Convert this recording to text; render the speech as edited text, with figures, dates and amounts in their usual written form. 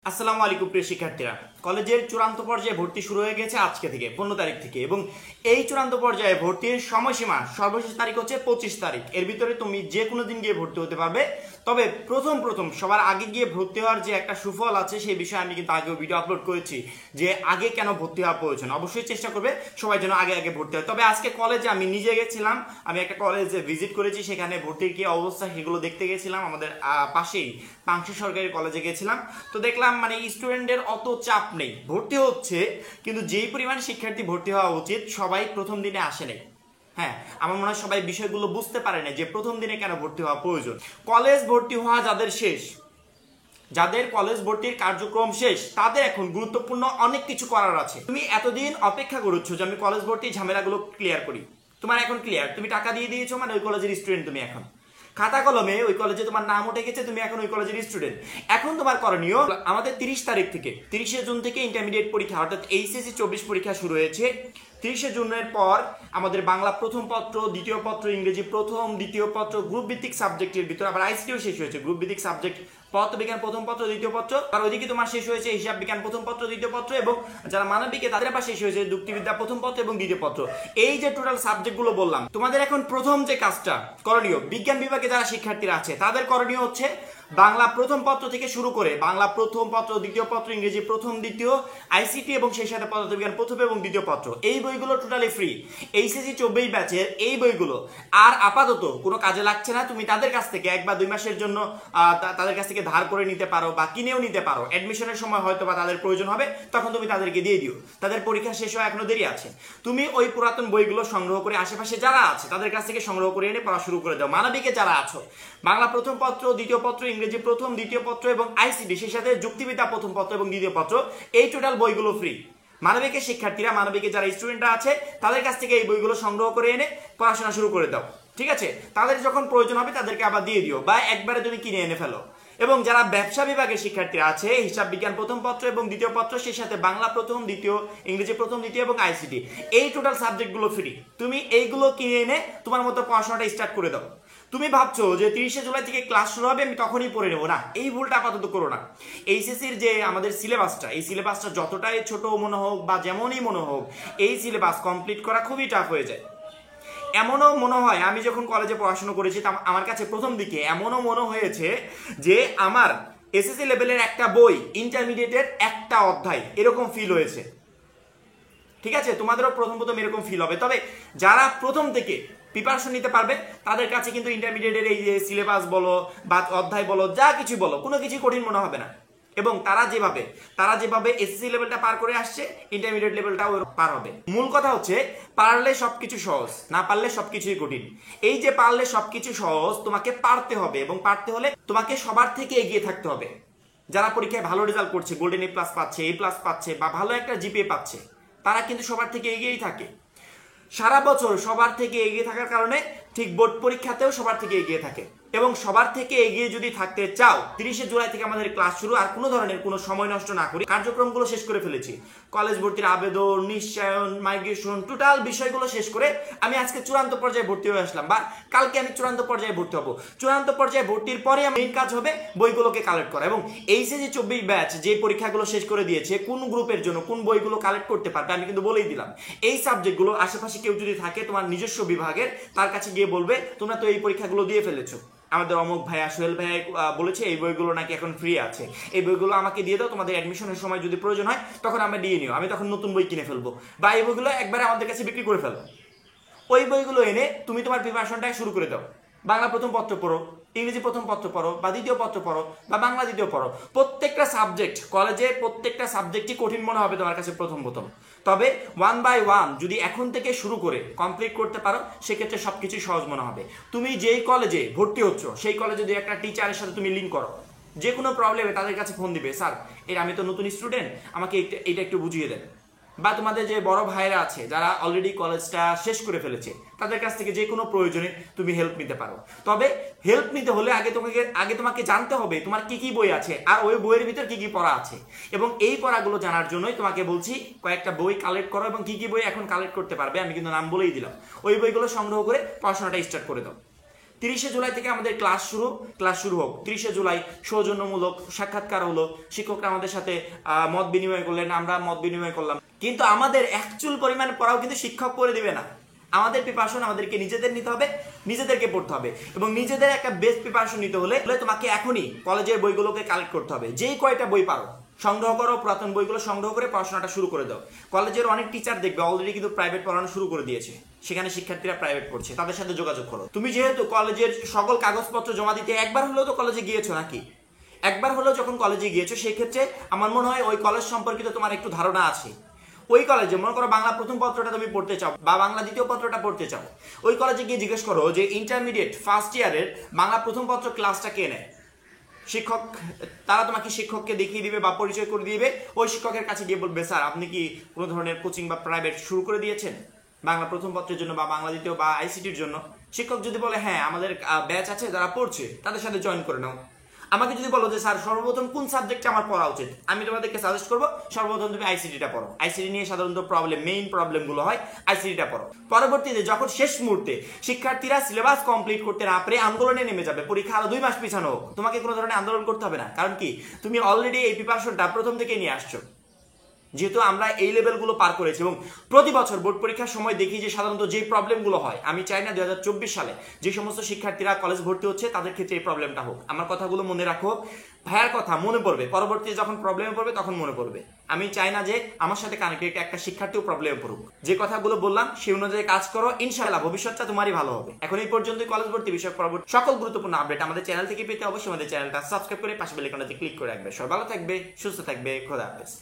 আসসালামু আলাইকুম প্রিয় শিক্ষার্থীরা, কলেজের চূড়ান্ত পর্যায়ে ভর্তি শুরু হয়ে গেছে আজকে থেকে 15 তারিখ থেকে। এবং এই চূড়ান্ত পর্যায়ে ভর্তির সময়সীমা সর্বশেষ তারিখ হচ্ছে 25 তারিখ। এর ভিতরে তুমি যে কোনো দিন গিয়ে ভর্তি হতে পারবে। তবে প্রথম সবার আগে গিয়ে ভর্তি হওয়ার যে একটা সুফল আছে সেই বিষয়ে আমি কিন্তু আগেও ভিডিও আপলোড করেছি যে আগে কেন ভর্তি হওয়া প্রয়োজন। অবশ্যই চেষ্টা করবে সবাই যেন আগে ভর্তি হয়। তবে আজকে কলেজে আমি নিজে গেছিলাম, আমি একটা কলেজে ভিজিট করেছি, সেখানে ভর্তির কি অবস্থা সেগুলো দেখতে গেছিলাম। আমাদের পাশেই পাংশু সরকারি কলেজে গেছিলাম, তো দেখলাম মানে স্টুডেন্টের অত চাপ নেই, ভর্তি হচ্ছে, কিন্তু যেই পরিমাণ শিক্ষার্থী ভর্তি হওয়া উচিত সবাই প্রথম দিনে আসে নাই। হ্যাঁ, আমার মনে হয় সবাই বিষয়গুলো বুঝতে পারে না যে প্রথম দিনে কেন ভর্তি হওয়া প্রয়োজন। কলেজ ভর্তি হওয়া যাদের শেষ, যাদের কলেজ ভর্তির কার্যক্রম শেষ, তাদের এখন গুরুত্বপূর্ণ অনেক কিছু করার আছে। তুমি এতদিন অপেক্ষা করছো যে আমি কলেজ ভর্তি ঝামেলাগুলো ক্লিয়ার করি, তোমার এখন ক্লিয়ার। তুমি টাকা দিয়ে দিয়েছো, মানে ওই কলেজের স্টুডেন্ট। তুমি এখন খাতা কলমে ওই কলেজে তোমার নাম উঠে গেছে, তুমি এখন ওই কলেজের স্টুডেন্ট। এখন তোমার করণীয়, আমাদের 30 তারিখ থেকে 30শে জুন থেকে ইন্টারমিডিয়েট পরীক্ষা অর্থাৎ এইচএসসি 24 পরীক্ষা শুরু হয়েছে। 30শে জুনের পর আমাদের বাংলা প্রথম পত্র, দ্বিতীয় পত্র, ইংরেজি প্রথম, দ্বিতীয় পত্র, গ্রুপ ভিত্তিক সাবজেক্টের ভিতরে আবার আইসিটিও শেষ হয়েছে। গ্রুপ ভিত্তিক সাবজেক্ট পদার্থবিজ্ঞান প্রথম পত্র, দ্বিতীয় পত্র, আর ওইদিকে তোমার শেষ হয়েছে হিসাব বিজ্ঞান প্রথম পত্র, দ্বিতীয় পত্র, এবং যারা মানবিকে তাদের আবার শেষ হয়েছে যুক্তিবিদ্যা প্রথম পত্র এবং দ্বিতীয় পত্র। এই যে টোটাল সাবজেক্টগুলো বললাম, তোমাদের এখন প্রথম যে কাজটা করণীয়, বিজ্ঞান বিভাগে যারা শিক্ষার্থীরা আছে তাদের করণীয় হচ্ছে বাংলা প্রথম পত্র থেকে শুরু করে বাংলা প্রথম পত্র, দ্বিতীয় পত্র, ইংরেজি প্রথম, দ্বিতীয়, আইসিটি এবং সেই সাথে পদার্থবিজ্ঞান প্রথম এবং দ্বিতীয় পত্র, এই বইগুলো টোটালি ফ্রি। এইচএসসি 24 ব্যাচের এই বইগুলো আর আপাতত কোনো কাজে লাগছে না। তুমি তাদের কাছ থেকে 1 বা 2 মাসের জন্য তাদের কাছ থেকে ধার করে নিতে পারো বা কিনেও নিতে পারো। অ্যাডমিশনের সময় হয়তো বা তাদের প্রয়োজন হবে, তখন তুমি তাদেরকে দিয়ে দিও। তাদের পরীক্ষা শেষ হওয়া এখনো দেরি আছে। তুমি ওই পুরাতন বইগুলো সংগ্রহ করে আশেপাশে যারা আছে তাদের কাছ থেকে সংগ্রহ করে এনে পড়া শুরু করে দাও। মানবিকে যারা আছো, বাংলা প্রথম পত্র, দ্বিতীয় পত্র, ইংরেজি প্রথম, দ্বিতীয় পত্র এবং আইসিটি, সেই সাথে যুক্তিবিদ্যা প্রথম পত্র এবং দ্বিতীয় পত্র, এই টোটাল বইগুলো ফ্রি। মানবিকের শিক্ষার্থীরা, মানবিকে যারা স্টুডেন্টরা আছে তাদের কাছ থেকে এই বইগুলো সংগ্রহ করে এনে পড়াশোনা শুরু করে দাও। ঠিক আছে, তাদের যখন প্রয়োজন হবে তাদেরকে আবার দিয়ে দিও বা একবারে তুমি কিনে এনে ফেলো। এবং যারা ব্যবসা বিভাগের শিক্ষার্থীরা আছে, হিসাব বিজ্ঞান প্রথম পত্র এবং দ্বিতীয় পত্র, সেই সাথে বাংলা প্রথম, দ্বিতীয়, ইংরেজি প্রথম, দ্বিতীয় এবং আইসিটি, এই টোটাল সাবজেক্টগুলো ফ্রি। তুমি এইগুলো কিনে এনে তোমার মতো পড়াশোনাটা স্টার্ট করে দাও। তুমি ভাবছো যে 30শে জুলাই থেকে ক্লাস শুরু হবে, আমি তখনই পড়ে নেবো, না, এই ভুলটা আপাতত করো না। এইচএসসির যে আমাদের সিলেবাসটা, এই সিলেবাসটা যতটাই ছোট মনে হোক বা যেমনই মনে হোক, এই সিলেবাস কমপ্লিট করা খুবই টাফ হয়ে যায়। এমনও মনে হয়, আমি যখন কলেজে পড়াশোনা করেছি আমার কাছে প্রথম দিকে এমনও মনে হয়েছে যে আমার এসএসসি লেভেলের একটা বই ইন্টারমিডিয়েটের একটা অধ্যায়, এরকম ফিল হয়েছে। ঠিক আছে, তোমাদেরও প্রথম এরকম ফিল হবে। তবে যারা প্রথম থেকে প্রিপারেশন নিতে পারবে তাদের কাছে কিন্তু ইন্টারমিডিয়েটের এই যে সিলেবাস বলো বা অধ্যায় বলো, যা কিছু বলো, কোনো কিছু কঠিন মনে হবে না। এবং তারা যেভাবে এসএসসি লেভেলটা পার করে আসছে, ইন্টারমিডিয়েট লেভেলটাও পার হবে। মূল কথা হচ্ছে পারলে সবকিছু সহজ, না পারলে সবকিছুই কঠিন। এই যে পারলে সবকিছু সহজ, তোমাকে পারতে হবে, এবং পারতে হলে তোমাকে সবার থেকে এগিয়ে থাকতে হবে। যারা পরীক্ষায় ভালো রেজাল্ট করছে, গোল্ডেন এ প্লাস পাচ্ছে, এ প্লাস পাচ্ছে বা ভালো একটা জিপিএ পাচ্ছে, তারা কিন্তু সবার থেকে এগিয়েই থাকে। সারা বছর সবার থেকে এগিয়ে থাকার কারণে ঠিক বোর্ড পরীক্ষাতেও সবার থেকে এগিয়ে থাকে। এবং সবার থেকে এগিয়ে যদি থাকতে চাও, 30শে জুলাই থেকে আমাদের ক্লাস শুরু। আর কোনো ধরনের কোনো সময় নষ্ট না করি কার্যক্রমগুলো শেষ করে ফেলেছি। কলেজ ভর্তির আবেদন, নিশ্চয়ন, মাইগ্রেশন, টোটাল বিষয়গুলো শেষ করে আমি আজকে চূড়ান্ত পর্যায়ে ভর্তি হয়ে আসলাম, বা কালকে আমি চূড়ান্ত পর্যায়ে ভর্তি হবো। চূড়ান্ত পর্যায়ে ভর্তির পরে মেইন কাজ হবে বইগুলোকে কালেক্ট করা। এবং এইচএসসি 24 ব্যাচ যে পরীক্ষাগুলো শেষ করে দিয়েছে, কোন গ্রুপের জন্য কোন বইগুলো কালেক্ট করতে পারবে আমি কিন্তু বলেই দিলাম। এই সাবজেক্টগুলো আশেপাশে কেউ যদি থাকে তোমার নিজস্ব বিভাগের, তার কাছে গিয়ে বলবে তোমরা তো এই পরীক্ষাগুলো দিয়ে ফেলেছো, আমাদের অমুক ভাইয়া, সোহেল ভাইয়া বলেছে এই বইগুলো নাকি এখন ফ্রি আছে, এই বইগুলো আমাকে দিয়ে দাও, তোমাদের অ্যাডমিশনের সময় যদি প্রয়োজন হয় তখন আমরা দিয়ে নিও, আমি তখন নতুন বই কিনে ফেলবো, বা এই বইগুলো একবারে আমাদের কাছে বিক্রি করে ফেলো। ওই বইগুলো এনে তুমি তোমার প্রিপারেশনটা শুরু করে দাও। বাংলা প্রথম পত্র পড়ো, ইংরেজি প্রথম পত্র পড়ো, বা দ্বিতীয় পত্র পড়ো, বা বাংলা দ্বিতীয় পড়ো। প্রত্যেকটা সাবজেক্ট, কলেজে প্রত্যেকটা সাবজেক্টই কঠিন মনে হবে তোমার কাছে প্রথম। তবে 1 বাই 1 যদি এখন থেকে শুরু করে কমপ্লিট করতে পারো, সেক্ষেত্রে সবকিছু সহজ মনে হবে। তুমি যেই কলেজে ভর্তি হচ্ছ সেই কলেজে যদি একটা টিচারের সাথে তুমি লিঙ্ক করো, যে কোনো প্রবলেমে তাদের কাছে ফোন দিবে, স্যার আমি তো নতুন স্টুডেন্ট, আমাকে এটা একটু বুঝিয়ে দেন। বা তোমাদের যে বড় ভাইরা আছে যারা অলরেডি কলেজটা শেষ করে ফেলেছে, তাদের কাছ থেকে যে কোনো প্রয়োজনে তুমি হেল্প নিতে পারো। তবে হেল্প নিতে হলে আগে তোমাকে জানতে হবে তোমার কি কি বই আছে, আর ওই বইয়ের ভিতর কি কি পড়া আছে। এবং এই পড়াগুলো জানার জন্যই তোমাকে বলছি কয়েকটা বই কালেক্ট করো, এবং কি কি বই এখন কালেক্ট করতে পারবে আমি কিন্তু নাম বলেই দিলাম। ওই বইগুলো সংগ্রহ করে পড়াশোনাটা স্টার্ট করে দাও। 30শে জুলাই থেকে আমাদের ক্লাস শুরু হোক। 30শে জুলাই সৌজন্যমূলক সাক্ষাৎকার হলো, শিক্ষকরা আমাদের সাথে মত বিনিময় করলেন, আমরা মত বিনিময় করলাম, কিন্তু আমাদের অ্যাকচুয়াল পরিমাণ পড়াও কিন্তু শিক্ষক করে দিবে না। আমাদের প্রিপারেশন আমাদেরকে নিজেদের নিতে হবে, নিজেদেরকে পড়তে হবে, এবং নিজেদের একটা বেস্ট প্রিপারেশন নিতে হলে তোমাকে এখনই কলেজের বইগুলোকে কালেক্ট করতে হবে। যেই কয়টা বই পারো সংগ্রহ করো, পুরাতন বইগুলো সংগ্রহ করে পড়াশোনাটা শুরু করে দাও। কলেজের অনেক টিচার দেখবে অলরেডি কিন্তু প্রাইভেট পড়ানো শুরু করে দিয়েছে, সেখানে শিক্ষার্থীরা প্রাইভেট পড়ছে, তাদের সাথে যোগাযোগ করো। তুমি যেহেতু কলেজের সকল কাগজপত্র জমা দিতে একবার হলেও তো কলেজে গিয়েছো নাকি, একবার হলেও যখন কলেজে গিয়েছো সেই ক্ষেত্রে আমার মনে হয় ওই কলেজ সম্পর্কিত তোমার একটু ধারণা আছে। ওই কলেজে মনে করো বাংলা প্রথম পত্রটা তুমি পড়তে চাও বা বাংলা দ্বিতীয় পত্রটা পড়তে চাও, ওই কলেজে গিয়ে জিজ্ঞেস করো যে ইন্টারমিডিয়েট ফার্স্ট ইয়ারের বাংলা প্রথম পত্র ক্লাসটা কে নেয়। শিক্ষক, তারা তোমাকে শিক্ষককে দেখিয়ে দিবে বা পরিচয় করে দিবে। ওই শিক্ষকের কাছে গিয়ে বলবে, স্যার আপনি কি কোনো ধরনের কোচিং বা প্রাইভেট শুরু করে দিয়েছেন বাংলা প্রথম পত্রের জন্য বা বাংলা দ্বিতীয় বা আইসিটির জন্য? শিক্ষক যদি বলে হ্যাঁ আমাদের ব্যাচ আছে যারা পড়ছে, তাদের সাথে জয়েন করে নাও। আমাকে যদি বলো যে স্যার সর্বপ্রথম কোন সাবজেক্টে আমার পড়া উচিত, আমি তোমাদেরকে সাজেস্ট করবো সর্বপ্রথম তুমি আইসিটিটা পড়ো। আইসিটি নিয়ে সাধারণত মেইন প্রবলেমগুলো হয়, আইসিটিটা পড়ো। পরবর্তীতে যখন শেষ মুহূর্তে শিক্ষার্থীরা সিলেবাস কমপ্লিট করতে না পারে আন্দোলনে নেমে যাবে, পরীক্ষা আরো 2 মাস পিছানো হোক, তোমাকে কোনো ধরনের আন্দোলন করতে হবে না। কারণ কি, তুমি অলরেডি এই প্রিপারেশনটা প্রথম থেকে নিয়ে আসছো। যেহেতু আমরা এই লেভেলগুলো পার করেছি এবং প্রতি বছর বোর্ড পরীক্ষার সময় দেখি যে সাধারণত যে প্রবলেমগুলো হয়, আমি চাই না 2024 সালে যে সমস্ত শিক্ষার্থীরা কলেজ ভর্তি হচ্ছে তাদের ক্ষেত্রে এই প্রবলেমটা হোক। আমার কথাগুলো মনে রাখো, ভাইয়ার কথা মনে পড়বে, পরবর্তীতে যখন প্রবলেমে পড়বে তখন মনে পড়বে। আমি চাই না যে আমার সাথে কানেক্টেড একটা শিক্ষার্থীও প্রবলেমে পড়ুক। যে কথাগুলো বললাম সেই অনুযায়ী কাজ করো, ইনশাআল্লাহ ভবিষ্যৎটা তোমারই ভালো হবে। এখন এই পর্যন্ত কলেজ ভর্তি বিষয়ক পরবর্তী সকল গুরুত্বপূর্ণ আপডেট আমাদের চ্যানেল থেকে পেতে অবশ্যই আমাদের চ্যানেলটা সাবস্ক্রাইব করে পাশে বেল আইকনটাতে ক্লিক করে রাখবে। সবাই ভালো থাকবে, সুস্থ থাকবে, খোদা হাফেজ।